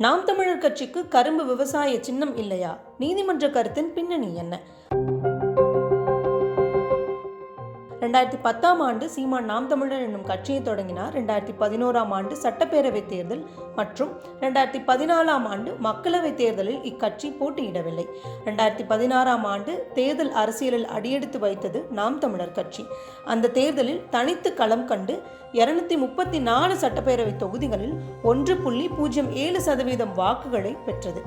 நாம் தமிழர் கட்சிக்கு கரும்பு விவசாய சின்னம் இல்லையா? நீதிமன்ற கருத்தின் பின்னணி என்ன? 2010ஆம் ஆண்டு சீமான் நாம் தமிழர் என்னும் கட்சியை தொடங்கினார். 2011ஆம் ஆண்டு சட்டப்பேரவை தேர்தல் மற்றும் 2014ஆம் ஆண்டு மக்களவை தேர்தலில் இக்கட்சி போட்டியிடவில்லை. 2016ஆம் ஆண்டு தேர்தல் அரசியலில் அடியெடுத்து வைத்தது நாம் தமிழர் கட்சி. அந்த தேர்தலில் தனித்து களம் கண்டு 234 சட்டப்பேரவை தொகுதிகளில் 1.07% வாக்குகளை பெற்றது.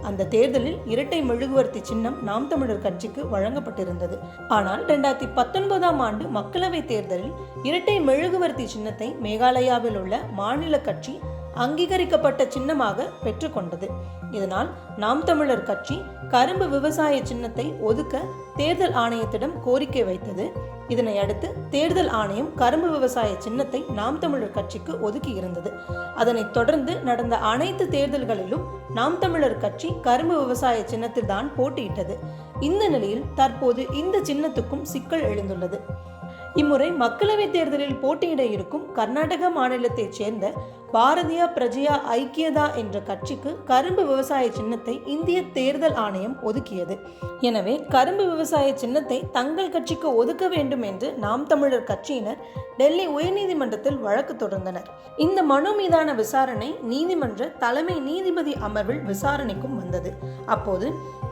அந்த தேர்தலில் இரட்டை மெழுகுவர்த்தி சின்னம் நாம் தமிழர் கட்சிக்கு வழங்கப்பட்டிருந்தது. ஆனால் 2019ஆம் ஆண்டு மக்களவை தேர்தலில் இரட்டை மெழுகுவர்த்தி சின்னத்தை மேகாலயாவில் உள்ள மாநில கட்சி அங்கீகரிக்கப்பட்ட சின்னமாக பெற்றுக்கொண்டது. இதனால் நாம் தமிழர் கட்சி கரும்பு விவசாய சின்னத்தை ஒதுக்க தேர்தல் ஆணையத்திடம் கோரிக்கை வைத்தது. இதனை அடுத்து தேர்தல் ஆணையம் கரும்பு விவசாய சின்னத்தை நாம் தமிழர் கட்சிக்கு ஒதுக்கி இருந்தது. அதனைத் தொடர்ந்து நடந்த அனைத்து தேர்தல்களிலும் நாம் தமிழர் கட்சி கரும்பு விவசாய சின்னத்தில் தான் போட்டியிட்டது. இந்த நிலையில் தற்போது இந்த சின்னத்துக்கும் சிக்கல் எழுந்துள்ளது. இம்முறை மக்களவை தேர்தலில் போட்டியிட இருக்கும் கர்நாடக மாநிலத்தைச் சேர்ந்த பாரதிய பிரஜயா ஐக்கியதா என்ற கட்சிக்கு கரும்பு விவசாய சின்னத்தை இந்திய தேர்தல் ஆணையம் ஒதுக்கியது. எனவே கரும்பு விவசாய சின்னத்தை தங்கள் கட்சிக்கு ஒதுக்க வேண்டும் என்று நாம் தமிழர் கட்சியினர் டெல்லி உயர்நீதிமன்றத்தில் வழக்கு தொடர்ந்தனர். இந்த மனு மீதான விசாரணை நீதிமன்ற தலைமை நீதிபதி அமர்வில் விசாரணைக்கும் வந்தது. அப்போது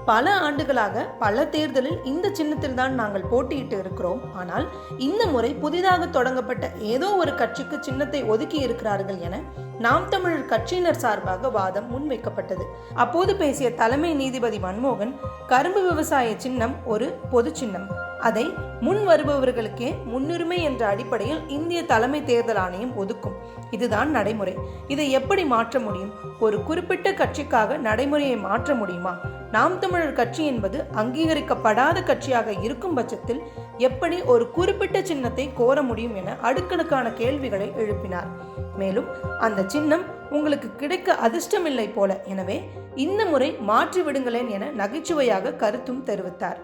பல ஆண்டுகளாக பல தேர்தலில் இந்த சின்னத்தில் தான் நாங்கள் போட்டியிட்டு இருக்கிறோம். ஆனால் இந்த முறை புதிதாக தொடங்கப்பட்ட ஏதோ ஒரு கட்சிக்கு சின்னத்தை ஒதுக்கி இருக்கிறார்கள் என நாம் தமிழர் கட்சியினர் சார்பாக வாதம் முன்வைக்கப்பட்டது. அப்போது பேசிய தலைமை நீதிபதி மன்மோகன், கரும்பு விவசாய சின்னம் ஒரு பொது சின்னம், அதை முன் வருபவர்களுக்கே முன்னுரிமை என்ற அடிப்படையில் இந்திய தலைமை தேர்தல் ஆணையம் ஒதுக்கும். இதுதான் நடைமுறை. இதை எப்படி மாற்ற முடியும்? ஒரு குறிப்பிட்ட கட்சிக்காக நடைமுறையை மாற்ற முடியுமா? நாம் தமிழர் கட்சி என்பது அங்கீகரிக்கப்படாத கட்சியாக இருக்கும் பட்சத்தில் எப்படி ஒரு குறிப்பிட்ட சின்னத்தை கோர முடியும் என அடுக்கடுக்கான கேள்விகளை எழுப்பினார். மேலும் அந்த சின்னம் உங்களுக்கு கிடைக்க அதிர்ஷ்டமில்லை போல, எனவே இந்த முறை மாற்றி விடுங்களேன் என நகைச்சுவையாக கருத்தும் தெரிவித்தார்.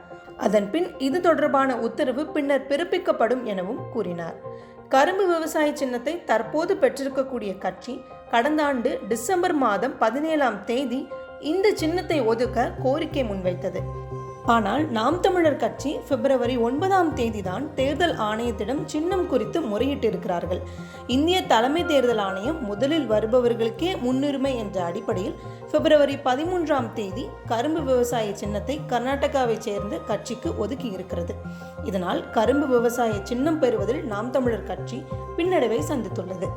அதன்பின் இது தொடர்பான உத்தரவு பின்னர் பிறப்பிக்கப்படும் எனவும் கூறினார். கரும்பு விவசாய சின்னத்தை தற்போது பெற்றிருக்கக்கூடிய கட்சி கடந்த ஆண்டு டிசம்பர் மாதம் 17ஆம் தேதி இந்த சின்னத்தை ஒதுக்க கோரிக்கை முன்வைத்தது. ஆனால் நாம் தமிழர் கட்சி பிப்ரவரி 9ஆம் தேதி தான் தேர்தல் ஆணையத்திடம் சின்னம் குறித்து முறையிட்டிருக்கிறார்கள். இந்திய தலைமை தேர்தல் ஆணையம் முதலில் வருபவர்களுக்கே முன்னுரிமை என்ற அடிப்படையில் பிப்ரவரி 13ஆம் தேதி கரும்பு விவசாய சின்னத்தை கர்நாடகாவை சேர்ந்த கட்சிக்கு ஒதுக்கி இருக்கிறது. இதனால் கரும்பு விவசாய சின்னம் பெறுவதில் நாம் தமிழர் கட்சி பின்னடைவை சந்தித்துள்ளது.